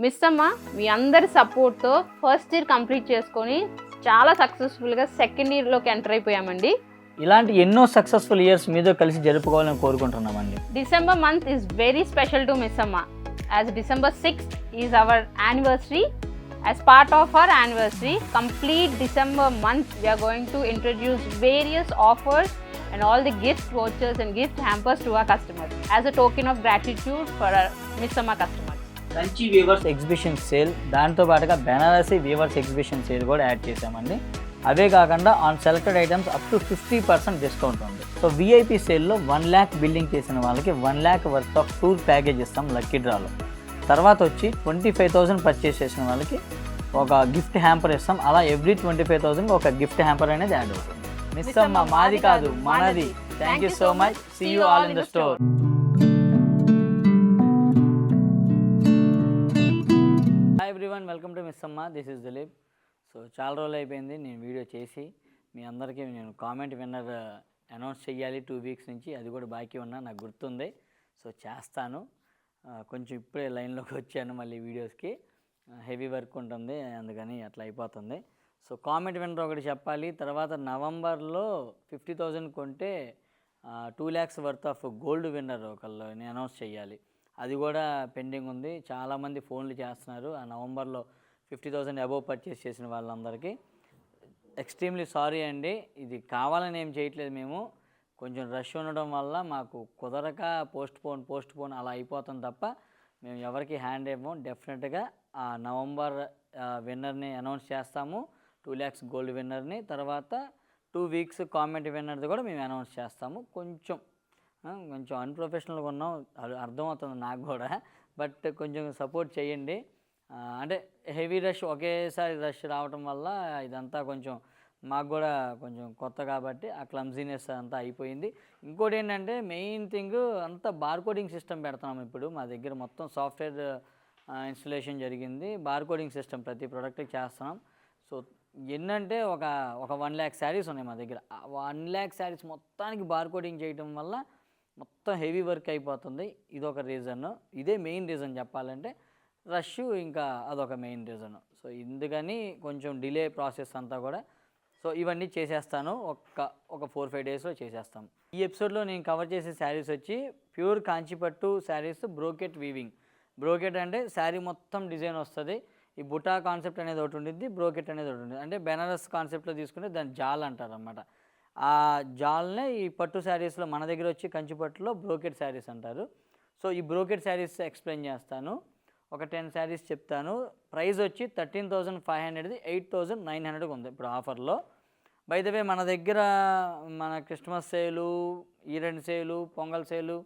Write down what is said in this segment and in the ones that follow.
Miss అమ్మ మీ అందరి సపోర్ట్తో ఫస్ట్ ఇయర్ కంప్లీట్ చేసుకొని చాలా సక్సెస్ఫుల్గా సెకండ్ ఇయర్లోకి ఎంటర్ అయిపోయామండి. ఇలాంటి ఎన్నో సక్సెస్ఫుల్ ఇయర్స్ మీతో కలిసి జరుపుకోవాలని కోరుకుంటున్నామండి. December month is very special to Miss Amma as December 6th is our anniversary. As part of our anniversary, complete December month we are going to introduce various offers and all the gift vouchers and gift hampers to our customers as a token of gratitude for our Miss Amma customers. Kanchi weavers exhibition sale, దాంతో పాటుగా Banarasi weavers exhibition sale కూడా add చేసామండి. అవే కాకుండా on selected items up to 50% discount ఉంది. So VIP సేల్లో 1 lakh billing చేసిన వాళ్ళకి 1 lakh worth of tour package ఇస్తాం లక్కీ డ్రాలో. తర్వాత వచ్చి 25,000 పర్చేస్ చేసిన వాళ్ళకి ఒక గిఫ్ట్ హ్యాంపర్ ఇస్తాం. అలా ఎవ్రీ 25,000 ఒక గిఫ్ట్ హ్యాంపర్ అనేది యాడ్ అవుతుంది. మిస్ అమ్మ మాది కాదు మనది. Thank you so much. See you all in the store. Hi everyone, welcome to Miss Amma. This is Dilip. So చాలా రోజులు అయిపోయింది నేను వీడియో చేసి. మీ అందరికీ నేను కామెంట్ విన్నర్ అనౌన్స్ చేయాలి 2 weeks నుంచి. అది కూడా బాకీ ఉన్నా, నాకు గుర్తుంది. సో చేస్తాను. కొంచెం ఇప్పుడే లైన్లోకి వచ్చాను మళ్ళీ వీడియోస్కి. హెవీ వర్క్ ఉంటుంది, అందుకని అట్లా అయిపోతుంది. సో కామెంట్ విన్నర్ ఒకటి చెప్పాలి. తర్వాత నవంబర్లో 50,000 కొంటే 2 lakhs worth of gold winner ఒకళ్ళని అనౌన్స్ చేయాలి. అది కూడా పెండింగ్ ఉంది. చాలామంది ఫోన్లు చేస్తున్నారు. ఆ నవంబర్లో 50,000 అబోవ్ పర్చేస్ చేసిన వాళ్ళందరికీ ఎక్స్ట్రీమ్లీ సారీ అండి. ఇది కావాలని ఏం చేయట్లేదు. మేము కొంచెం రష్ ఉండడం వల్ల మాకు కుదరక పోస్ట్ పోన్ అలా అయిపోతుంది తప్ప మేము ఎవరికి హ్యాండ్ ఇవ్వం. డెఫినెట్గా ఆ నవంబర్ విన్నర్ని అనౌన్స్ చేస్తాము, 2 lakhs గోల్డ్ విన్నర్ని. తర్వాత 2 weeks కామెంట్ విన్నర్ది కూడా మేము అనౌన్స్ చేస్తాము. కొంచెం అన్ప్రొఫెషనల్గా ఉన్నాం, అర్థమవుతుంది నాకు కూడా. బట్ కొంచెం సపోర్ట్ చేయండి. అంటే హెవీ రష్, ఒకేసారి రష్ రావటం వల్ల ఇదంతా కొంచెం మాకు కూడా కొంచెం కొత్త కాబట్టి ఆ క్లమ్జీనెస్ అంతా అయిపోయింది. ఇంకోటి ఏంటంటే మెయిన్ థింగ్ అంతా బార్కోడింగ్ సిస్టమ్ పెడుతున్నాం ఇప్పుడు. మా దగ్గర మొత్తం సాఫ్ట్వేర్ ఇన్స్టలేషన్ జరిగింది. బార్కోడింగ్ సిస్టమ్ ప్రతి ప్రోడక్ట్కి చేస్తున్నాం. సో ఎన్నంటే ఒక 1 lakh శారీస్ ఉన్నాయి మా దగ్గర. 1 lakh శారీస్ మొత్తానికి బార్కోడింగ్ చేయడం వల్ల మొత్తం హెవీ వర్క్ అయిపోతుంది. ఇదొక రీజన్. ఇదే మెయిన్ రీజన్ చెప్పాలంటే. రష్ ఇంకా అదొక మెయిన్ రీజన్. సో ఇందుకని కొంచెం డిలే ప్రాసెస్ అంతా కూడా. సో ఇవన్నీ చేసేస్తాను, ఒక 4-5 daysలో చేసేస్తాం. ఈ ఎపిసోడ్లో నేను కవర్ చేసే శారీస్ వచ్చి ప్యూర్ కాంచీపట్టు శారీస్, బ్రోకెట్ వీవింగ్. బ్రోకెట్ అంటే శారీ మొత్తం డిజైన్ వస్తుంది. ఈ బుటా కాన్సెప్ట్ అనేది ఒకటి ఉండిద్ది, బ్రోకెట్ అనేది ఒకటి ఉంటుంది. అంటే బెనారస్ కాన్సెప్ట్లో తీసుకుంటే దాన్ని జాల్ అంటారు అన్నమాట. ఆ జాల్నే ఈ పట్టు శారీస్లో మన దగ్గర వచ్చి కంచిపట్టులో బ్రోకెట్ శారీస్ అంటారు. సో ఈ బ్రోకెట్ శారీస్ ఎక్స్ప్లెయిన్ చేస్తాను. ఒక 10 శారీస్ చెప్తాను. ప్రైస్ వచ్చి 13,500ది 8,900కి ఉంది ఇప్పుడు ఆఫర్లో. బై ద వే మన దగ్గర మన క్రిస్మస్ సేలు, ఈరెండ్ సేలు, పొంగల్ సేలు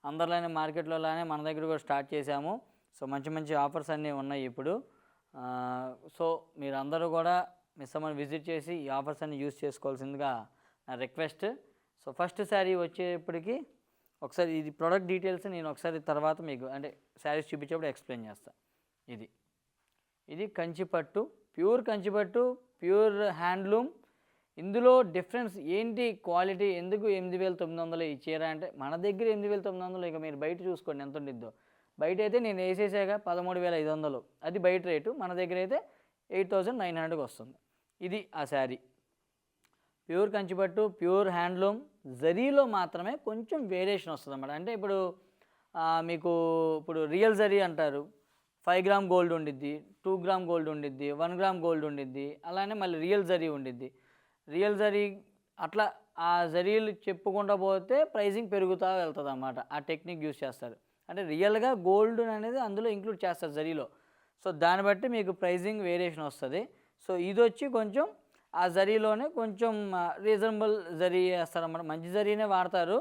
అందరిలోనే మార్కెట్లోనే మన దగ్గర కూడా స్టార్ట్ చేశాము. సో మంచి ఆఫర్స్ అన్నీ ఉన్నాయి ఇప్పుడు. సో మీరందరూ కూడా మిస్ అమ్మని విజిట్ చేసి ఈ ఆఫర్స్ అన్ని యూజ్ చేసుకోవాల్సిందిగా నా రిక్వెస్ట్. సో ఫస్ట్ శారీ వచ్చేప్పటికి ఒకసారి ఇది ప్రోడక్ట్ డీటెయిల్స్ నేను ఒకసారి తర్వాత మీకు అంటే శారీస్ చూపించేప్పుడు ఎక్స్ప్లెయిన్ చేస్తాను. ఇది కంచిపట్టు, ప్యూర్ కంచిపట్టు, ప్యూర్ హ్యాండ్లూమ్. ఇందులో డిఫరెన్స్ ఏంటి, క్వాలిటీ ఎందుకు 8,900 ఈ చీర అంటే మన దగ్గర 8,900. ఇక మీరు బయట చూసుకోండి ఎంత ఉండిద్దో. బయట అయితే నేను వేసేసాక 13,500, అది బయట రేటు. మన దగ్గర అయితే 8,900కి వస్తుంది. ఇది ఆ శారీ. ప్యూర్ కంచిపట్టు, ప్యూర్ హ్యాండ్లూమ్. జరీలో మాత్రమే కొంచెం వేరియేషన్ వస్తుంది అన్నమాట. అంటే ఇప్పుడు మీకు ఇప్పుడు రియల్ జరీ అంటారు. 5 grams గోల్డ్ ఉండిద్ది, 2 grams గోల్డ్ ఉండిద్ది, 1 gram గోల్డ్ ఉండిద్ది. అలానే మళ్ళీ రియల్ జరీ ఉండిద్ది. రియల్ జరీ అట్లా ఆ జరీలు చెప్పుకుంటూ పోతే ప్రైజింగ్ పెరుగుతూ వెళ్తుంది అన్నమాట. ఆ టెక్నిక్ యూజ్ చేస్తారు. అంటే రియల్గా గోల్డ్ అనేది అందులో ఇంక్లూడ్ చేస్తారు జరీలో. సో దాన్ని బట్టి మీకు ప్రైజింగ్ వేరియేషన్ వస్తుంది. సో ఇది వచ్చి కొంచెం ఆ జరీలోనే కొంచెం రీజనబుల్ జరీ వేస్తారన్నమాట. మంచి జరీనే వాడతారు.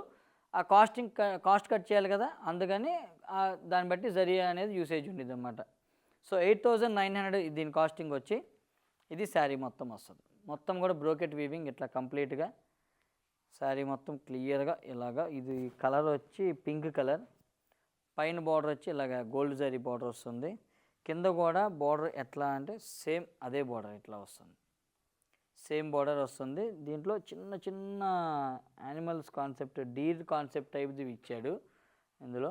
ఆ కాస్ట్ కట్ చేయాలి కదా, అందుకని దాన్ని బట్టి జరీ అనేది యూసేజ్ ఉండేది అన్నమాట. సో 8,900 దీని కాస్టింగ్ వచ్చి. ఇది శారీ మొత్తం వస్తుంది. మొత్తం కూడా బ్రోకెట్ వీవింగ్ ఇట్లా కంప్లీట్గా శారీ మొత్తం క్లియర్గా ఇలాగా. ఇది కలర్ వచ్చి పింక్ కలర్. పైన బార్డర్ వచ్చి ఇలాగ గోల్డ్ జరీ బార్డర్ వస్తుంది. కింద కూడా బార్డర్ ఎట్లా అంటే సేమ్ అదే బార్డర్ ఇట్లా వస్తుంది. సేమ్ బార్డర్ వస్తుంది. దీంట్లో చిన్న యానిమల్స్ కాన్సెప్ట్, డీర్ కాన్సెప్ట్ టైప్ది ఇచ్చాడు ఇందులో.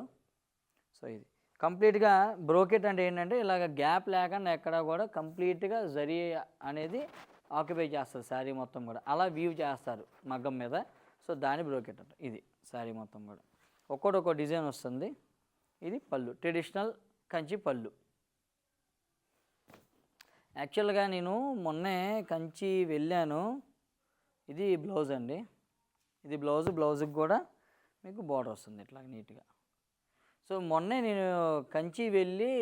సో ఇది కంప్లీట్గా బ్రోకెట్ అంటే ఏంటంటే ఇలాగ గ్యాప్ లేకుండా ఎక్కడ కూడా కంప్లీట్గా జరీ అనేది ఆక్యుపై చేస్తారు శారీ మొత్తం కూడా, అలా వీవ్ చేస్తారు మగ్గం మీద. సో దాని బ్రోకెట్ అంట. ఇది శారీ మొత్తం కూడా ఒక్కో డిజైన్ వస్తుంది. ఇది పళ్ళు, ట్రెడిషనల్ కంచి పళ్ళు. యాక్చువల్గా నేను మొన్నే కంచి వెళ్ళాను. ఇది బ్లౌజ్ అండి, ఇది బ్లౌజ్కి కూడా మీకు బార్డర్ వస్తుంది ఇట్లా నీట్గా. సో మొన్నే నేను కంచి వెళ్ళి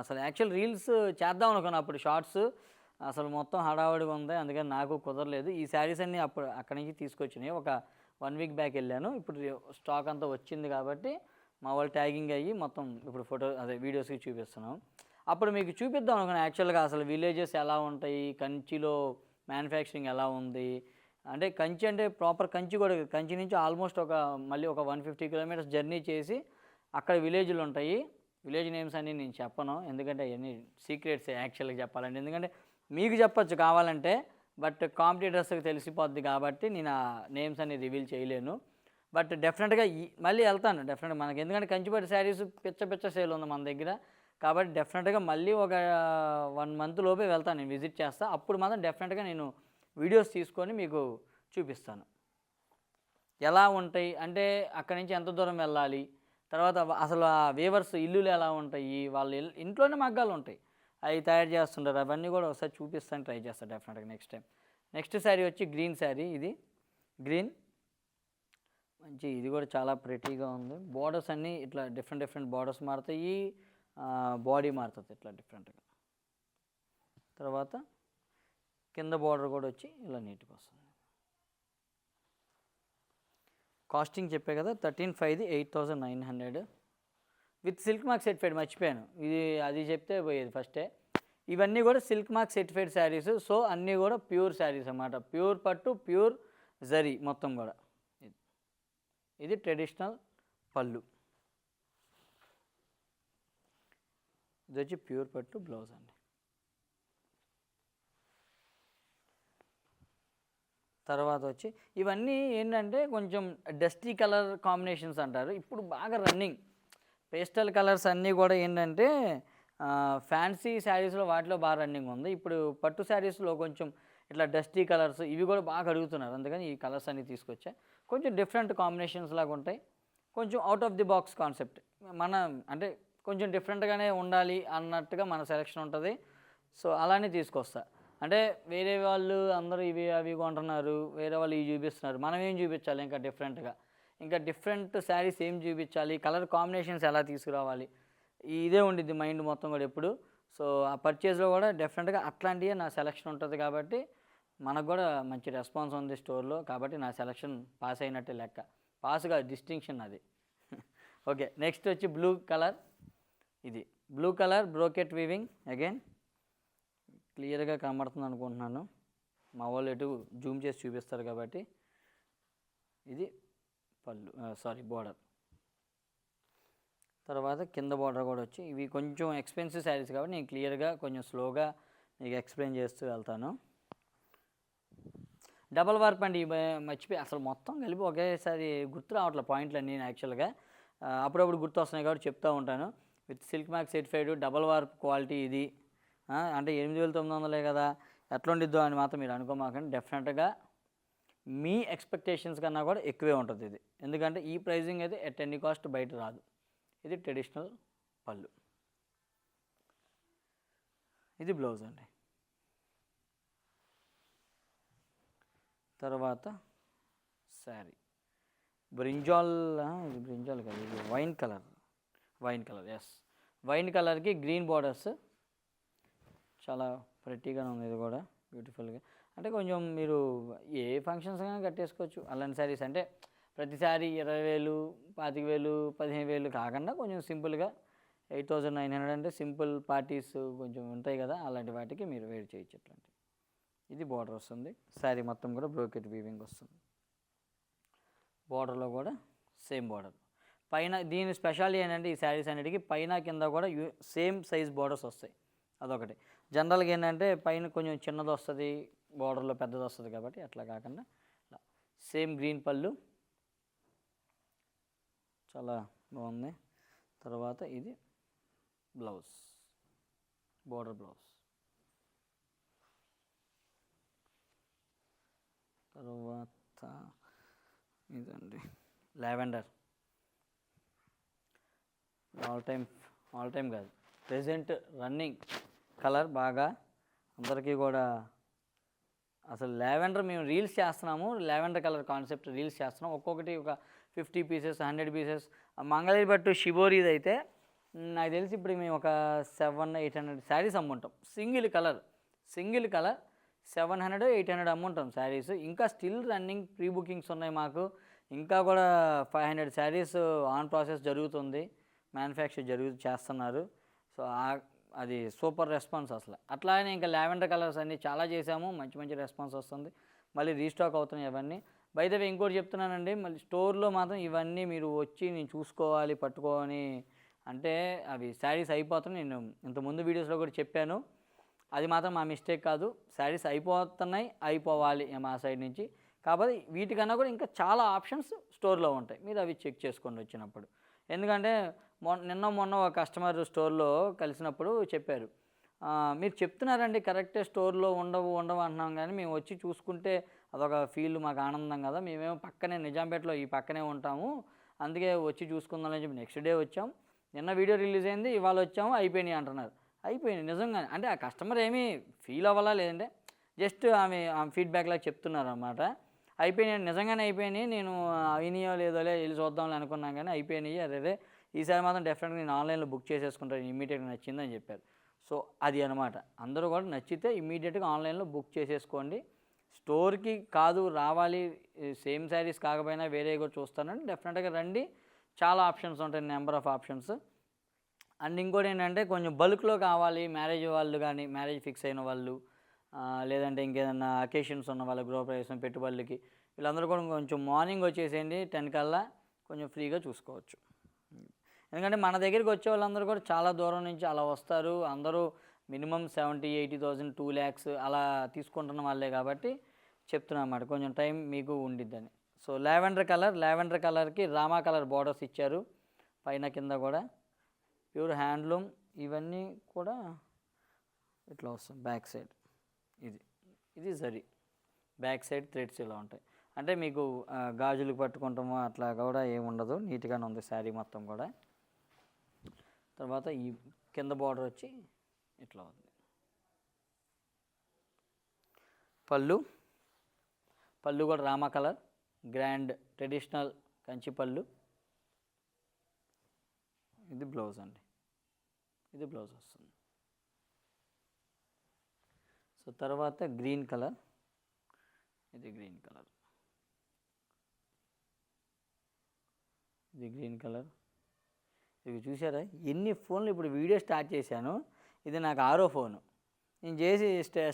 అసలు యాక్చువల్ రీల్స్ చేద్దాం అనుకున్నాను, అప్పుడు షార్ట్స్ అసలు మొత్తం హడావడిగా ఉంది, అందుకని నాకు కుదరలేదు. ఈ శారీస్ అన్నీ అప్పుడు అక్కడి నుంచి తీసుకొచ్చినాయి. ఒక 1 వీక్ బ్యాక్ వెళ్ళాను. ఇప్పుడు స్టాక్ అంతా వచ్చింది కాబట్టి మా వాళ్ళు ట్యాగింగ్ అయ్యి మొత్తం ఇప్పుడు వీడియోస్కి చూపిస్తున్నాం. అప్పుడు మీకు చూపిద్దాం అనుకున్నాను యాక్చువల్గా అసలు విలేజెస్ ఎలా ఉంటాయి, కంచిలో మ్యానుఫ్యాక్చరింగ్ ఎలా ఉంది. అంటే కంచి అంటే ప్రాపర్ కంచి కూడా, కంచి నుంచి ఆల్మోస్ట్ మళ్ళీ ఒక 150 కిలోమీటర్స్ జర్నీ చేసి అక్కడ విలేజ్లు ఉంటాయి. విలేజ్ నేమ్స్ అన్నీ నేను చెప్పను, ఎందుకంటే అవన్నీ సీక్రెట్స్ యాక్చువల్గా చెప్పాలంటే. ఎందుకంటే మీకు చెప్పచ్చు కావాలంటే, బట్ కాంపిటీటర్స్కి తెలిసిపోద్ది కాబట్టి నేను ఆ నేమ్స్ అన్ని రివీల్ చేయలేను. బట్ డెఫినెట్గా మళ్ళీ వెళ్తాను డెఫినెట్గా. మనకి ఎందుకంటే కంచిపట్టు శారీస్ పిచ్చ సేల్ ఉంది మన దగ్గర, కాబట్టి డెఫినెట్గా మళ్ళీ ఒక 1 మంత్ లోపే వెళ్తాను, నేను విజిట్ చేస్తాను. అప్పుడు మాత్రం డెఫినెట్గా నేను వీడియోస్ తీసుకొని మీకు చూపిస్తాను ఎలా ఉంటాయి, అంటే అక్కడి నుంచి ఎంత దూరం వెళ్ళాలి, తర్వాత అసలు ఆ వీవర్స్ ఇల్లులు ఎలా ఉంటాయి, వాళ్ళ ఇంట్లోనే మగ్గాలు ఉంటాయి, అవి తయారు చేస్తుంటారు. అవన్నీ కూడా ఒకసారి చూపిస్తాను, ట్రై చేస్తాను డెఫినెట్గా నెక్స్ట్ టైం. నెక్స్ట్ శారీ వచ్చి గ్రీన్ శారీ. ఇది గ్రీన్ మంచి, ఇది కూడా చాలా ప్రెటీగా ఉంది. బార్డర్స్ అన్నీ ఇట్లా డిఫరెంట్ బార్డర్స్ మారుతాయి, బాడీ మారుతుంది ఇట్లా డిఫరెంట్గా. తర్వాత కింద బార్డర్ కూడా వచ్చి ఇలా నీట్గా వస్తుంది. కాస్టింగ్ చెప్పే కదా 13,500 8,900 విత్ సిల్క్ మార్క్ సర్టిఫైడ్. మర్చిపోయాను, ఇది అది చెప్తే పోయేది ఫస్టే. ఇవన్నీ కూడా silk mark certified saris. So అన్నీ కూడా ప్యూర్ శారీస్ అన్నమాట, ప్యూర్ పట్టు, ప్యూర్ జరీ మొత్తం కూడా. ఇది ట్రెడిషనల్ పళ్ళు, ఇది వచ్చి ప్యూర్ పట్టు బ్లౌజ్ అండి. తర్వాత వచ్చి ఇవన్నీ ఏంటంటే కొంచెం డస్టీ కలర్ కాంబినేషన్స్ అంటారు, ఇప్పుడు బాగా రన్నింగ్. పేస్టల్ కలర్స్ అన్నీ కూడా ఏంటంటే ఫ్యాన్సీ శారీస్లో వాటిలో బాగా రన్నింగ్ ఉంది. ఇప్పుడు పట్టు శారీస్లో కొంచెం ఇట్లా డస్టీ కలర్స్ ఇవి కూడా బాగా అడుగుతున్నారు, అందుకని ఈ కలర్స్ అన్నీ తీసుకొచ్చా. కొంచెం డిఫరెంట్ కాంబినేషన్స్ లాగా ఉంటాయి, కొంచెం out of the box concept. మన అంటే కొంచెం డిఫరెంట్గానే ఉండాలి అన్నట్టుగా మన సెలెక్షన్ ఉంటుంది. సో అలానే తీసుకొస్తా. అంటే వేరే వాళ్ళు అందరూ ఇవి అవి కొంటున్నారు, వేరే వాళ్ళు ఇవి చూపిస్తున్నారు, మనం ఏం చూపించాలి ఇంకా డిఫరెంట్గా, ఇంకా డిఫరెంట్ శారీస్ ఏం చూపించాలి, కలర్ కాంబినేషన్స్ ఎలా తీసుకురావాలి, ఇదే ఉండిద్ది మైండ్ మొత్తం కూడా ఎప్పుడు. సో ఆ పర్చేస్లో కూడా డెఫినెట్గా అట్లాంటివే నా సెలెక్షన్ ఉంటుంది, కాబట్టి మనకు కూడా మంచి రెస్పాన్స్ ఉంది స్టోర్లో, కాబట్టి నా సెలెక్షన్ పాస్ అయినట్టే లెక్క. పాస్గా డిస్టింక్షన్ అది. ఓకే, నెక్స్ట్ వచ్చి బ్లూ కలర్. ఇది blue colour brocade weaving. Again క్లియర్గా కనబడుతుంది అనుకుంటున్నాను, మా వాళ్ళు ఎటు జూమ్ చేసి చూపిస్తారు కాబట్టి. ఇది పళ్ళు, బోర్డర్. తర్వాత కింద బోర్డర్ కూడా వచ్చి, ఇవి కొంచెం ఎక్స్పెన్సివ్ శారీస్ కాబట్టి నేను క్లియర్గా కొంచెం స్లోగా మీకు ఎక్స్ప్లెయిన్ చేస్తూ వెళ్తాను. డబల్ వార్ప్ అండి, మర్చిపోయి అసలు మొత్తం కలిపి ఒకేసారి గుర్తు రావట్లేదు పాయింట్లు అన్నీ యాక్చువల్గా. అప్పుడప్పుడు గుర్తు వస్తున్నాయి కాబట్టి చెప్తూ ఉంటాను. With silk mark certified double warp quality ఇది. అంటే 8,900 కదా, ఎట్లా ఉండిద్దో అని మాత్రం మీరు అనుకోమాకండి. డెఫినెట్గా మీ ఎక్స్పెక్టేషన్స్ కన్నా కూడా ఎక్కువే ఉంటుంది ఇది, ఎందుకంటే ఈ ప్రైజింగ్ అయితే ఎట్ ఎనీ కాస్ట్ బయట రాదు. ఇది ట్రెడిషనల్ పళ్ళు, ఇది బ్లౌజ్ అండి. తర్వాత శారీ బ్రింజాల్, ఇది బ్రింజాల్ కదా, ఇది వైన్ కలర్. ఎస్, వైన్ కలర్కి గ్రీన్ బార్డర్స్, చాలా ప్రెట్టీగానే ఉంది. ఇది కూడా బ్యూటిఫుల్గా, అంటే కొంచెం మీరు ఏ ఫంక్షన్స్ కానీ కట్టేసుకోవచ్చు అలాంటి శారీస్. అంటే ప్రతిసారి 20,000 25,000 15,000 కాకుండా కొంచెం సింపుల్గా 8,900 అంటే సింపుల్ పార్టీస్ కొంచెం ఉంటాయి కదా, అలాంటి వాటికి మీరు వేర్ చేయొచ్చు ఇట్లాంటివి. ఇది బార్డర్ వస్తుంది, శారీ మొత్తం కూడా బ్రోకెట్ వీవింగ్ వస్తుంది. బార్డర్లో కూడా సేమ్ బార్డర్. పైన దీని స్పెషాలిటీ ఏంటంటే ఈ శారీస్ అన్నిటికీ పైన కింద కూడా సేమ్ సైజ్ బార్డర్స్ వస్తాయి, అదొకటి. జనరల్గా ఏంటంటే పైన కొంచెం చిన్నది వస్తుంది, బార్డర్లో పెద్దది వస్తుంది, కాబట్టి అట్లా కాకుండా ఇలా సేమ్ గ్రీన్ పళ్ళు, చాలా బాగుంది. తర్వాత ఇది బ్లౌజ్, బోర్డర్ బ్లౌజ్. తర్వాత ఇదండి లావెండర్. ఆల్ టైమ్ కాదు, ప్రెజెంట్ రన్నింగ్ కలర్. బాగా అందరికీ కూడా అసలు లావెండర్ మేము రీల్స్ చేస్తున్నాము, లావెండర్ కలర్ కాన్సెప్ట్ రీల్స్ చేస్తున్నాం. ఒక్కొక్కటి ఒక 50 పీసెస్ 100 పీసెస్. మంగళగిరి పట్టు షిబోరీది అయితే నాకు తెలిసి ఇప్పుడు మేము ఒక 700-800 శారీస్ అమ్ముంటాం. సింగిల్ కలర్ 700-800 అమ్ముంటాం శారీస్. ఇంకా స్టిల్ రన్నింగ్ ప్రీ బుకింగ్స్ ఉన్నాయి మాకు. ఇంకా కూడా 500 శారీస్ ఆన్ ప్రాసెస్ జరుగుతుంది, మ్యానుఫ్యాక్చర్ చేస్తున్నారు. సో అది సూపర్ రెస్పాన్స్ అసలు. అట్లానే ఇంకా లావెండర్ కలర్స్ అన్నీ చాలా చేసాము, మంచి రెస్పాన్స్ వస్తుంది. మళ్ళీ రీస్టాక్ అవుతున్నాయి అవన్నీ. బై ద వే ఇంకోటి చెప్తున్నానండి, మళ్ళీ స్టోర్లో మాత్రం ఇవన్నీ మీరు వచ్చి నేను చూసుకోవాలి, పట్టుకోని అంటే అవి శారీస్ అయిపోతున్నాయి. నేను ఇంతకుముందు వీడియోస్లో కూడా చెప్పాను, అది మాత్రం మా మిస్టేక్ కాదు. శారీస్ అయిపోవాలి మా సైడ్ నుంచి. కాబట్టి వీటికన్నా కూడా ఇంకా చాలా ఆప్షన్స్ స్టోర్లో ఉంటాయి, మీరు అవి చెక్ చేసుకోండి వచ్చినప్పుడు. ఎందుకంటే మొన్న ఒక కస్టమర్ స్టోర్లో కలిసినప్పుడు చెప్పారు, మీరు చెప్తున్నారండి కరెక్టే, స్టోర్లో ఉండవు అంటున్నాం, కానీ మేము వచ్చి చూసుకుంటే అదొక ఫీల్, మాకు ఆనందం కదా, మేమేమో పక్కనే నిజాంపేటలో ఈ పక్కనే ఉంటాము, అందుకే వచ్చి చూసుకుందామని చెప్పి నెక్స్ట్ డే వచ్చాం. నిన్న వీడియో రిలీజ్ అయింది, ఇవాళ వచ్చాము, అయిపోయినాయి అంటున్నారు. అయిపోయినాయి నిజంగా. అంటే ఆ కస్టమర్ ఏమీ ఫీల్ అవ్వాలా, లేదంటే జస్ట్ ఆమె ఫీడ్బ్యాక్లా చెప్తున్నారు అన్నమాట. అయిపోయినాయి, నిజంగానే అయిపోయినాయి. నేను అయినాయో లేదోలే వెళ్ళి చూద్దాంలే అనుకున్నాను, కానీ అయిపోయినాయి. అదే ఈసారి మాత్రం డెఫినెట్గా నేను ఆన్లైన్లో బుక్ చేసేసుకుంటాను, ఇమీడియట్గా నచ్చిందని చెప్పారు. సో అది అనమాట. అందరూ కూడా నచ్చితే ఇమీడియట్గా ఆన్లైన్లో బుక్ చేసేసుకోండి. స్టోర్కి కాదు రావాలి, సేమ్ శారీస్ కాకపోయినా వేరే కూడా చూస్తానండి, డెఫినెట్గా రండి. చాలా ఆప్షన్స్ ఉంటాయి, నెంబర్ ఆఫ్ ఆప్షన్స్. అండ్ ఇంకోటి ఏంటంటే కొంచెం బల్క్లో కావాలి, మ్యారేజ్ వాళ్ళు కానీ, మ్యారేజ్ ఫిక్స్ అయిన వాళ్ళు, లేదంటే ఇంకేదన్నా అకేషన్స్ ఉన్న వాళ్ళ గృహప్రవేశం పెట్టుబడులకి, వీళ్ళందరూ కూడా కొంచెం మార్నింగ్ వచ్చేసేయండి 10 కల్లా, కొంచెం ఫ్రీగా చూసుకోవచ్చు. ఎందుకంటే మన దగ్గరికి వచ్చే వాళ్ళందరూ కూడా చాలా దూరం నుంచి అలా వస్తారు. అందరూ మినిమం 70,000-80,000 2 lakhs అలా తీసుకుంటున్న వాళ్ళే కాబట్టి చెప్తున్నా అన్నమాట, కొంచెం టైం మీకు ఉండిద్దని. సో లావెండర్ కలర్కి రామా కలర్ బార్డర్స్ ఇచ్చారు పైన కింద కూడా, ప్యూర్ హ్యాండ్లూమ్. ఇవన్నీ కూడా ఇట్లా వస్తుంది బ్యాక్ సైడ్. ఇది జరీ బ్యాక్ సైడ్ థ్రెడ్స్ ఇలా ఉంటాయి. అంటే మీకు గాజులకు పట్టుకుంటామో అట్లా కూడా ఏముండదు, నీట్గానే ఉంది శారీ మొత్తం కూడా. తర్వాత ఈ కింద బార్డర్ వచ్చి ఇట్లా ఉంది. పళ్ళు కూడా Rama colour, grand traditional Kanchi పళ్ళు. ఇది బ్లౌజ్ అండి, ఇది బ్లౌజ్ వస్తుంది. సో తర్వాత గ్రీన్ కలర్, ఇది గ్రీన్ కలర్, ఇది గ్రీన్ కలర్. ఇవి చూసారా ఎన్ని ఫోన్లు, ఇప్పుడు వీడియో స్టార్ట్ చేశాను, ఇది నాకు 6వ ఫోను. నేను చేసి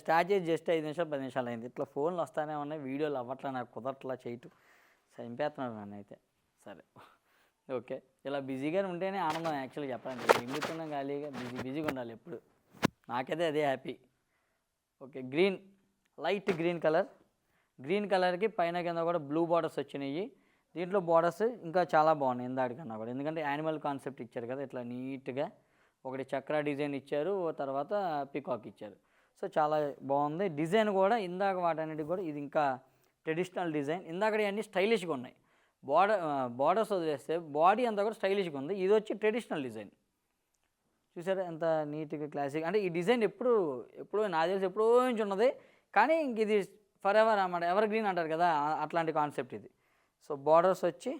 స్టార్ట్ చేసి జస్ట్ 5 నిమిషాలు 10 నిమిషాలు అయింది. ఇట్లా ఫోన్లు వస్తానే ఉన్నాయి, వీడియోలు అవ్వట్లా, నాకు కుదరట్లా చేయటం, చంపేస్తున్నాను నన్ను అయితే. సరే ఓకే, ఇలా బిజీగానే ఉంటేనే ఆనందం యాక్చువల్గా చెప్పాలంటే. ఎందుకున్నా ఖాళీగా బిజీగా ఉండాలి ఎప్పుడు, నాకైతే అదే happy. Okay, green, light green colour. Green కలర్కి పైన కింద కూడా బ్లూ బార్డర్స్ వచ్చినాయి. దీంట్లో బార్డర్స్ ఇంకా చాలా బాగున్నాయి ఇందాటికన్నా కూడా, ఎందుకంటే యానిమల్ కాన్సెప్ట్ ఇచ్చారు కదా, ఇట్లా నీట్గా ఒకటి చక్ర డిజైన్ ఇచ్చారు, తర్వాత పికాక్ ఇచ్చారు. సో చాలా బాగుంది డిజైన్ కూడా. ఇందాక వాటన్నిటికి కూడా ఇది ఇంకా ట్రెడిషనల్ డిజైన్. ఇందాక అన్నీ స్టైలిష్గా ఉన్నాయి. బార్డర్స్ వదిలేస్తే బాడీ అంతా కూడా స్టైలిష్గా ఉంది. ఇది వచ్చి ట్రెడిషనల్ డిజైన్. చూసారా ఎంత నీట్గా క్లాసిక్. అంటే ఈ డిజైన్ ఎప్పుడో నాకు తెలిసి ఎప్పుడో నుంచి ఉన్నది, కానీ ఇంక ఇది ఫర్ ఎవర్ అన్నమాట, ఎవర్ గ్రీన్ అంటారు కదా, అట్లాంటి కాన్సెప్ట్ ఇది. సో బార్డర్స్ వచ్చి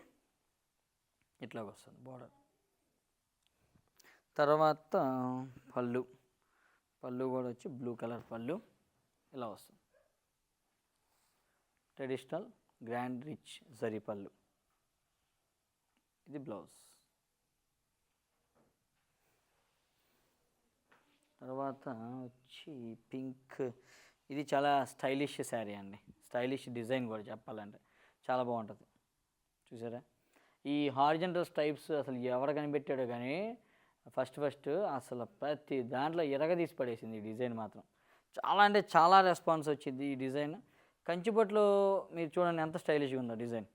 ఇట్లాగ వస్తుంది బార్డర్. తర్వాత పళ్ళు కూడా వచ్చి బ్లూ కలర్ పళ్ళు ఇలా వస్తుంది. ట్రెడిషనల్ గ్రాండ్ రిచ్ జరీ పళ్ళు. ఇది బ్లౌజ్. తర్వాత వచ్చి పింక్. ఇది చాలా స్టైలిష్ శారీ అండి, స్టైలిష్ డిజైన్ కూడా చెప్పాలంటే చాలా బాగుంటుంది. చూసారా ఈ హారిజంటల్ స్ట్రైప్స్ అసలు ఎవరు కనిపెట్టాడో కానీ ఫస్ట్ అసలు ప్రతి దాంట్లో ఎరగదీసి పడేసింది ఈ డిజైన్ మాత్రం. చాలా అంటే చాలా రెస్పాన్స్ వచ్చింది ఈ డిజైన్. కంచిపట్లో మీరు చూడండి ఎంత స్టైలిష్గా ఉందో డిజైన్.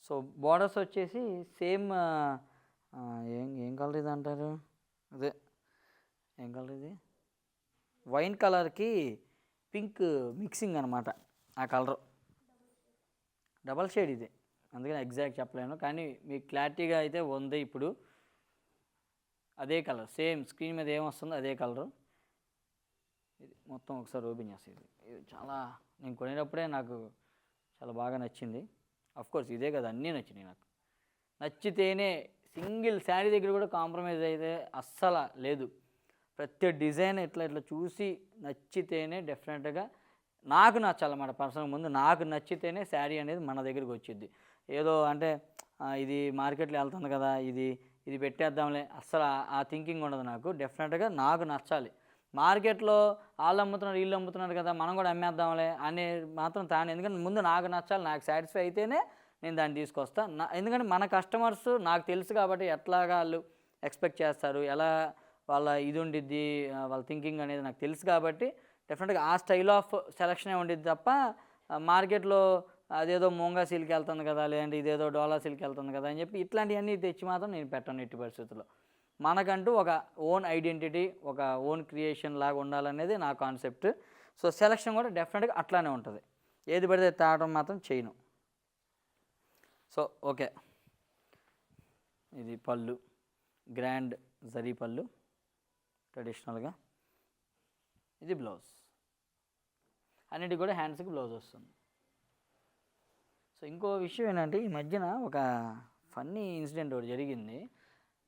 సో బార్డర్స్ వచ్చేసి సేమ్ ఏం ఏం కలర్ ఇది అంటారు, అదే ఏం కలర్ ఇది, వైన్ కలర్కి పింక్ మిక్సింగ్ అనమాట ఆ కలరు, డబల్ షేడ్ ఇది, అందుకని ఎగ్జాక్ట్ చెప్పలేను కానీ మీకు క్లారిటీగా అయితే ఉంది. ఇప్పుడు అదే కలర్ సేమ్ స్క్రీన్ మీద ఏమొస్తుందో అదే కలరు. ఇది మొత్తం ఒకసారి ఓపెన్ చేస్తుంది. ఇది చాలా నేను కొనేటప్పుడే నాకు చాలా బాగా నచ్చింది. కోర్స్ ఇదే కదా, అన్నీ నచ్చినాయి నాకు. నచ్చితేనే సింగిల్ శారీ దగ్గర కూడా కాంప్రమైజ్ అయితే అస్సలు లేదు. ప్రతి డిజైన్ ఇట్లా ఇట్లా చూసి నచ్చితేనే డెఫినెట్గా నాకు నచ్చాలన్నమాట. పర్సనల్ ముందు నాకు నచ్చితేనే శారీ అనేది మన దగ్గరికి వచ్చింది. ఏదో అంటే ఇది మార్కెట్లో వెళ్తుంది కదా, ఇది పెట్టేద్దాంలే, అస్సలు ఆ థింకింగ్ ఉండదు నాకు. డెఫినెట్గా నాకు నచ్చాలి. మార్కెట్లో వాళ్ళు అమ్ముతున్నారు వీళ్ళు అమ్ముతున్నారు కదా, మనం కూడా అమ్మేద్దాంలే అనే మాత్రం తాను. ఎందుకంటే ముందు నాకు నచ్చాలి, నాకు సాటిస్ఫై అయితేనే నేను దాన్ని తీసుకొస్తాను. ఎందుకంటే మన కస్టమర్స్ నాకు తెలుసు కాబట్టి ఎట్లాగా వాళ్ళు ఎక్స్పెక్ట్ చేస్తారు, ఎలా వాళ్ళ ఇది ఉండిద్ది, వాళ్ళ థింకింగ్ అనేది నాకు తెలుసు కాబట్టి డెఫినెట్గా ఆ స్టైల్ ఆఫ్ సెలక్షనే ఉండిద్ది తప్ప మార్కెట్లో అదేదో మూంగా సిల్క్ వెళ్తుంది కదా, లేదంటే ఇదేదో డోలా సిల్క్ వెళ్తుంది కదా అని చెప్పి ఇట్లాంటివన్నీ తెచ్చి మాత్రం నేను పెట్టను ఎట్టి పరిస్థితుల్లో. మనకంటూ ఒక ఓన్ ఐడెంటిటీ, ఒక ఓన్ క్రియేషన్ లాగా ఉండాలనేది నా కాన్సెప్ట్. సో సెలక్షన్ కూడా డెఫినెట్గా అట్లానే ఉంటుంది, ఏది పడితే తాగడం మాత్రం చేయను. సో ఓకే, ఇది పళ్ళు, గ్రాండ్ జరీ పళ్ళు ట్రెడిషనల్గా. ఇది బ్లౌజ్, అన్నిటికి కూడా హ్యాండ్స్కి బ్లౌజ్ వస్తుంది. సో ఇంకో విషయం ఏంటంటే ఈ మధ్యన ఒక ఫన్నీ ఇన్సిడెంట్ ఒకటి జరిగింది.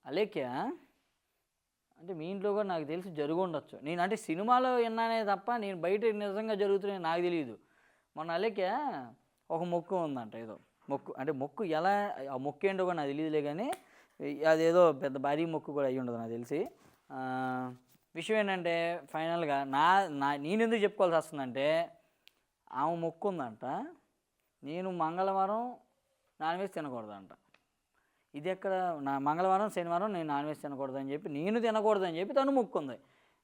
అలేఖ్య అంటే మీ ఇంట్లో కూడా నాకు తెలిసి జరుగు ఉండొచ్చు, నేను అంటే సినిమాలో విన్నానే తప్ప నేను బయట నిజంగా జరుగుతున్నాయి నాకు తెలియదు. మొన్న అలేఖ్య ఒక మొక్కు ఉందంట, ఏదో మొక్కు, అంటే మొక్కు ఎలా ఆ మొక్కు ఏంటో కూడా నాకు తెలియదులే కానీ అదేదో పెద్ద భారీ మొక్కు కూడా అయ్యి ఉండదు నాకు తెలిసి. విషయం ఏంటంటే ఫైనల్గా నేను ఎందుకు చెప్పుకోవాల్సి వస్తుందంటే, ఆమె మొక్కు ఉందంట, నేను మంగళవారం నాన్ వెజ్ తినకూడదంట. ఇది ఎక్కడ, నా మంగళవారం శనివారం నేను నాన్ వెజ్ తినకూడదని చెప్పి, నేను తినకూడదని చెప్పి తను మొక్కుంది.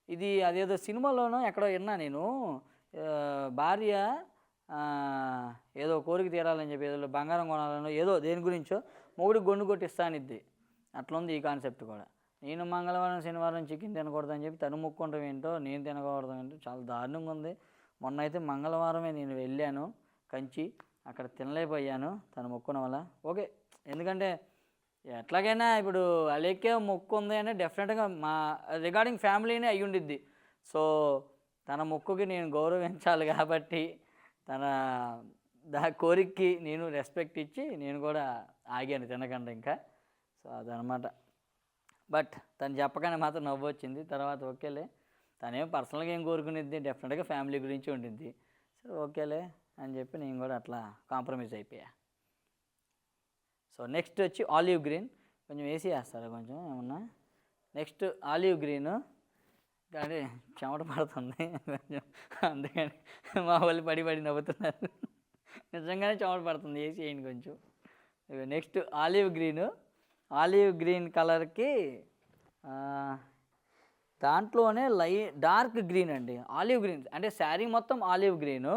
ఇది అదేదో సినిమాలోనో ఎక్కడో విన్నా నేను, భార్య ఏదో కోరిక తీరాలని చెప్పి ఏదో బంగారం కొనాలనో ఏదో దేని గురించో మొగుడికి గొండు కొట్టిస్తానిద్ది. అట్లా ఉంది ఈ కాన్సెప్ట్ కూడా. నేను మంగళవారం శనివారం చికెన్ తినకూడదని చెప్పి తను మొక్కుంటాం ఏంటో, నేను తినకూడదు ఏంటో, చాలా దారుణంగా ఉంది. మొన్న అయితే మంగళవారమే నేను వెళ్ళాను కంచి, అక్కడ తినలేకపోయాను తను మొక్కున వల్ల. ఓకే, ఎందుకంటే ఎట్లాగైనా ఇప్పుడు అలేకే మొక్కు ఉంది అంటే డెఫినెట్గా మా రిగార్డింగ్ ఫ్యామిలీనే అయ్యి ఉండిద్ది. సో తన మొక్కుకి నేను గౌరవించాలి కాబట్టి తన కోరికకి నేను రెస్పెక్ట్ ఇచ్చి నేను కూడా ఆగాను తినకుండా ఇంకా. సో అదనమాట. బట్ తను చెప్పగానే మాత్రం నవ్వు వచ్చింది. తర్వాత ఓకేలే, తనేం పర్సనల్గా ఏం కోరుకునేది, డెఫినెట్గా ఫ్యామిలీ గురించి ఉండింది. సరే ఓకేలే అని చెప్పి నేను కూడా అట్లా కాంప్రమైజ్ అయిపోయా. సో నెక్స్ట్ వచ్చి ఆలివ్ గ్రీన్, కొంచెం వేసి వేస్తారా కొంచెం ఏమన్నా. నెక్స్ట్ ఆలివ్ గ్రీను, కానీ చెమట పడుతుంది కొంచెం, అందుకని మా వాళ్ళు పడి నవ్వుతున్నారు. నిజంగానే చెమట పడుతుంది, వేసి వేయండి కొంచెం. Next olive green, olive green కలర్కి దాంట్లోనే డార్క్ గ్రీన్ అండి. ఆలివ్ గ్రీన్ అంటే శారీ మొత్తం ఆలివ్ గ్రీను,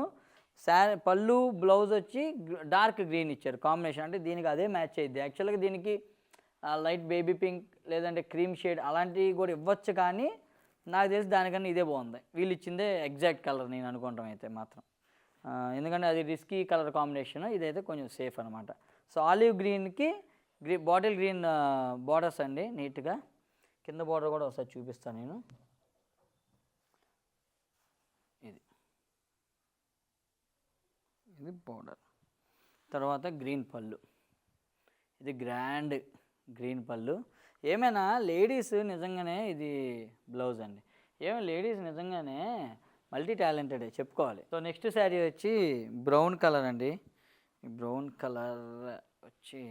శారీ పళ్ళు బ్లౌజ్ వచ్చి డార్క్ గ్రీన్ ఇచ్చారు కాంబినేషన్. అంటే దీనికి అదే మ్యాచ్ అయ్యిద్ది. యాక్చువల్గా దీనికి లైట్ బేబీ పింక్ లేదంటే క్రీమ్ షేడ్ అలాంటివి కూడా ఇవ్వచ్చు, కానీ నాకు తెలిసి దానికన్నా ఇదే బాగుంది. వీళ్ళు ఇచ్చిందే ఎగ్జాక్ట్ కలర్ నేను అనుకుంటాం అయితే మాత్రం, ఎందుకంటే అది రిస్కీ కలర్ కాంబినేషన్, ఇదైతే కొంచెం సేఫ్ అనమాట. సో ఆలివ్ గ్రీన్కి బాటిల్ గ్రీన్ బార్డర్స్ అండి, నీట్గా కింద బార్డర్ కూడా ఒకసారి చూపిస్తాను నేను. ఇది బార్డర్, తర్వాత గ్రీన్ పళ్ళు, ఇది గ్రాండ్ గ్రీన్ పళ్ళు. ఏమైనా లేడీస్ నిజంగానే ఇది బ్లౌజ్ అండి, ఏమైనా లేడీస్ నిజంగానే మల్టీ టాలెంటెడ్ చెప్పుకోవాలి. సో నెక్స్ట్ శారీ వచ్చి బ్రౌన్ కలర్ అండి. ఈ బ్రౌన్ కలర్ వచ్చి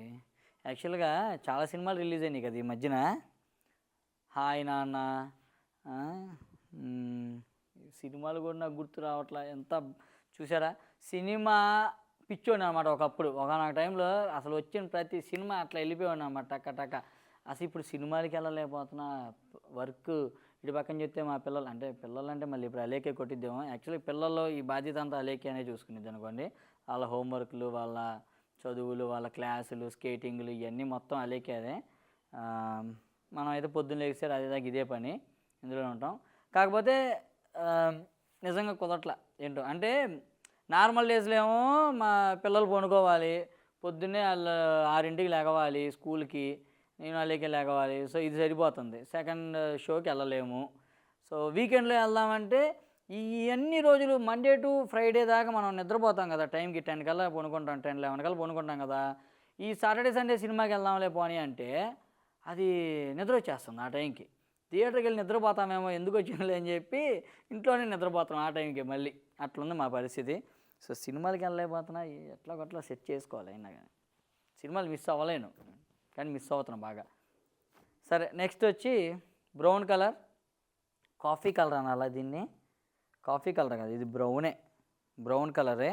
యాక్చువల్గా చాలా సినిమాలు రిలీజ్ అయినాయి కదా ఈ మధ్యన. హాయ్ నాన్న, సినిమాలు కూడా నాకు గుర్తు రావట్లా. ఎంత చూసారా, సినిమా పిచ్చోండి అనమాట ఒకప్పుడు. ఒకనొక టైంలో అసలు వచ్చిన ప్రతి సినిమా అట్లా వెళ్ళిపోయాడు అనమాట టక్క. అసలు ఇప్పుడు సినిమాలకి వెళ్ళలేకపోతున్నా, వర్క్ ఇటు పక్కన చెప్తే మా పిల్లలు అంటే మళ్ళీ ఇప్పుడు అలేకే కొట్టిద్దాము. యాక్చువల్లీ పిల్లల్లో ఈ బాధ్యత అంతా అలేకే అనే చూసుకునేది అనుకోండి. వాళ్ళ హోంవర్క్లు, వాళ్ళ చదువులు, వాళ్ళ క్లాసులు, స్కేటింగ్లు ఇవన్నీ మొత్తం అలేకే అదే. మనం అయితే పొద్దున్న లేస్తే రాజేదాకా ఇదే పని, ఇందులో ఉంటాం. కాకపోతే నిజంగా కుదరట్ల ఏంటో. అంటే నార్మల్ డేస్లో ఏమో మా పిల్లలు పడుకోవాలి, పొద్దున్నే వాళ్ళు 6ంటికి లెగవాలి స్కూల్కి, నేను వాళ్ళకి లెగవాలి. సో ఇది సరిపోతుంది. సెకండ్ షోకి వెళ్ళలేము. సో వీకెండ్లో వెళ్దామంటే ఈ అన్ని రోజులు మండే టు ఫ్రైడే దాకా మనం నిద్రపోతాం కదా, టైంకి 10 కల్లా పడుకుంటాం, 10, 11 కల్లా పడుకుంటాం కదా. ఈ సాటర్డే సండే సినిమాకి వెళ్దాంలే పోనీ అంటే అది నిద్ర వచ్చేస్తుంది ఆ టైంకి. థియేటర్కి వెళ్ళి నిద్రపోతామేమో, ఎందుకు వచ్చిందిలే అని చెప్పి ఇంట్లోనే నిద్రపోతాం ఆ టైంకి. మళ్ళీ అట్లుంది మా పరిస్థితి. సో సినిమాలకి వెళ్ళలేకపోతున్నా, ఎట్లా గట్లా సెట్ చేసుకోవాలి. అయినా కానీ సినిమాలు మిస్ అవ్వలేను, కానీ మిస్ అవుతున్నాను బాగా. సరే, నెక్స్ట్ వచ్చి బ్రౌన్ కలర్, కాఫీ కలర్ అనాలా దీన్ని, కాఫీ కలర్ కదా ఇది, బ్రౌన్ కలరే,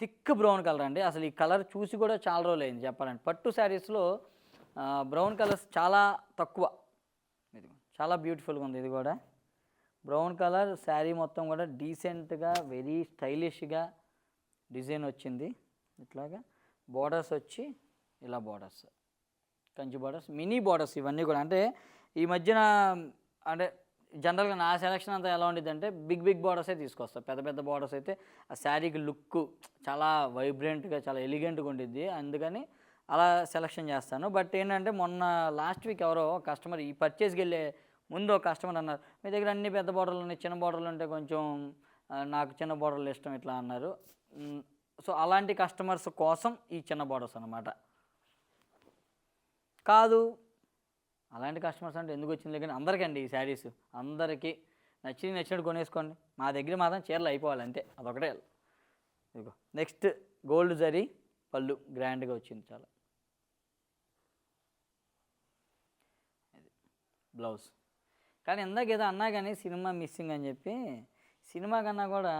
థిక్ బ్రౌన్ కలర్ అండి. అసలు ఈ కలర్ చూసి కూడా చాలా రోజులు అయింది చెప్పాలంటే. పట్టు శారీస్లో బ్రౌన్ కలర్స్ చాలా తక్కువ. ఇది చాలా బ్యూటిఫుల్గా ఉంది. ఇది కూడా బ్రౌన్ కలర్ శారీ మొత్తం కూడా డీసెంట్గా, వెరీ స్టైలిష్గా డిజైన్ వచ్చింది. ఇట్లాగా బోర్డర్స్ వచ్చి ఇలా borders, Kanchi borders, mini borders ఇవన్నీ కూడా. అంటే ఈ మధ్యన అంటే జనరల్గా నా సెలక్షన్ అంతా ఎలా ఉండేది అంటే బిగ్ బోర్డర్సే తీసుకొస్తాను. పెద్ద బోర్డర్స్ అయితే ఆ శారీకి లుక్ చాలా వైబ్రెంట్గా, చాలా ఎలిగెంట్గా ఉండిద్ది. అందుకని అలా సెలక్షన్ చేస్తాను. బట్ ఏంటంటే మొన్న లాస్ట్ వీక్ ఎవరో కస్టమర్ ఈ పర్చేస్కి వెళ్ళే ముందు ఒక కస్టమర్ అన్నారు, మీ దగ్గర అన్ని పెద్ద బోర్డర్లు ఉన్నాయి, చిన్న బోర్డర్లు ఉంటే కొంచెం నాకు చిన్న బోర్డర్లు ఇష్టం ఇట్లా అన్నారు. సో అలాంటి కస్టమర్స్ కోసం ఈ చిన్న బోర్డర్స్ అన్నమాట. కాదు, అలాంటి కస్టమర్స్ అంటే ఎందుకు వచ్చింది కానీ అందరికీ అండి ఈ శారీస్, అందరికీ నచ్చినట్టు కొనేసుకోండి. మా దగ్గర మాత్రం చీరలు అయిపోవాలి అంతే, అదొకటే. ఇదిగో నెక్స్ట్ గోల్డ్ జరీ పళ్ళు గ్రాండ్గా వచ్చింది చాలా. ఇది బ్లౌజ్. కానీ ఇందాక ఏదో అన్నా కానీ సినిమా మిస్సింగ్ అని చెప్పి, సినిమా కన్నా కూడా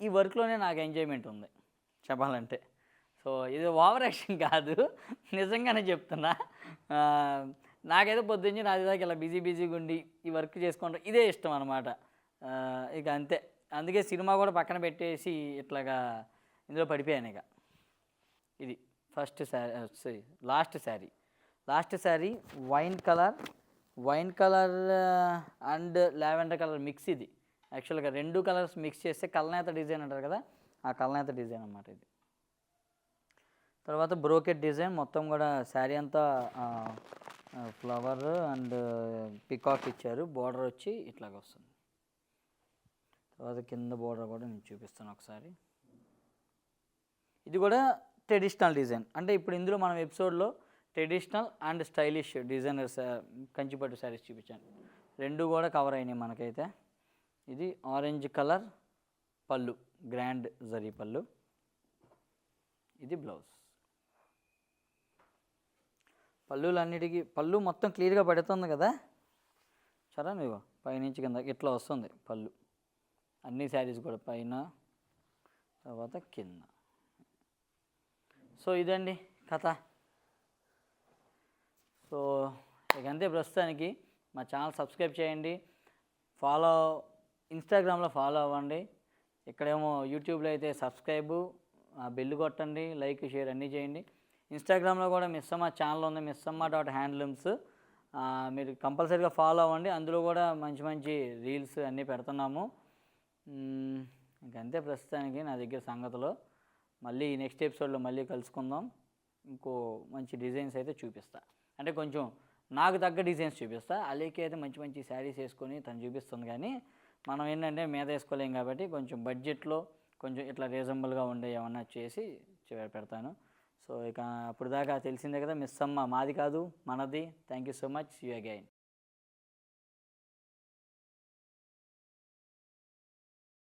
ఈ వర్క్లోనే నాకు ఎంజాయ్మెంట్ ఉంది చెప్పాలంటే. సో ఇది ఓవర్ యాక్షన్ కాదు, నిజంగానే చెప్తున్నా. నాకైతే పొద్దున్నే రాత్రి దాకా ఇలా బిజీగా ఉండి ఈ వర్క్ చేసుకుంటాం, ఇదే ఇష్టం అనమాట. ఇక అంతే. అందుకే సినిమా కూడా పక్కన పెట్టేసి ఇట్లాగా ఇందులో పడిపోయాను ఇక. ఇది first sari, last sari wine colour and lavender colour mix. ఇది యాక్చువల్గా 2 కలర్స్ మిక్స్ చేస్తే కల్నేత డిజైన్ అంటారు కదా, ఆ కల్నేత డిజైన్ అన్నమాట ఇది. తర్వాత బ్రోకెట్ డిజైన్ మొత్తం కూడా శారీ అంతా ఫ్లవర్ అండ్ పికాక్ ఇచ్చారు. బోర్డర్ వచ్చి ఇట్లాగ వస్తుంది. తర్వాత కింద బోర్డర్ కూడా నేను చూపిస్తాను ఒకసారి. ఇది కూడా ట్రెడిషనల్ డిజైన్. అంటే ఇప్పుడు ఇందులో మనం ఎపిసోడ్లో ట్రెడిషనల్ అండ్ స్టైలిష్ డిజైనర్స్ కంచిపట్టు శారీస్ చూపించాను. 2 కూడా కవర్ అయినాయి మనకైతే. ఇది ఆరెంజ్ కలర్ పళ్ళు, గ్రాండ్ జరీ పళ్ళు. ఇది బ్లౌజ్. పళ్ళులన్నిటికీ పళ్ళు మొత్తం క్లియర్గా పడుతుంది కదా, సరే నువ్వు పైనుంచి కింద ఇట్లా వస్తుంది పళ్ళు. అన్ని శారీస్ కూడా పైన, తర్వాత కింద. సో ఇదండి కథ. సో ఇక అంతే ప్రస్తుతానికి. మా ఛానల్ సబ్స్క్రైబ్ చేయండి, ఇన్స్టాగ్రామ్లో ఫాలో అవ్వండి. ఇక్కడేమో యూట్యూబ్లో అయితే సబ్స్క్రైబు, బెల్ కొట్టండి, లైక్ షేర్ అన్నీ చేయండి. ఇన్స్టాగ్రామ్లో కూడా మిస్సమ్మ ఛానల్ ఉంది, missama.handlooms. మీరు కంపల్సరీగా ఫాలో అవ్వండి. అందులో కూడా మంచి రీల్స్ అన్నీ పెడుతున్నాము. ఇంకంతే ప్రస్తుతానికి నా దగ్గర సంగతిలో. మళ్ళీ నెక్స్ట్ ఎపిసోడ్లో మళ్ళీ కలుసుకుందాం. ఇంకో మంచి డిజైన్స్ అయితే చూపిస్తా. అంటే కొంచెం నాకు తగ్గ డిజైన్స్ చూపిస్తా. అలీకి అయితే మంచి శారీస్ వేసుకొని తను చూపిస్తుంది, కానీ మనం ఏంటంటే మీద వేసుకోలేం కాబట్టి కొంచెం బడ్జెట్లో కొంచెం ఇట్లా రీజనబుల్గా ఉండే ఏమన్నా చేసి పెడతాను. సో ఇక అప్పుడు దాకా తెలిసిందే కదా, మిస్సమ్మ మాది కాదు మనది. Thank you so much. See you again.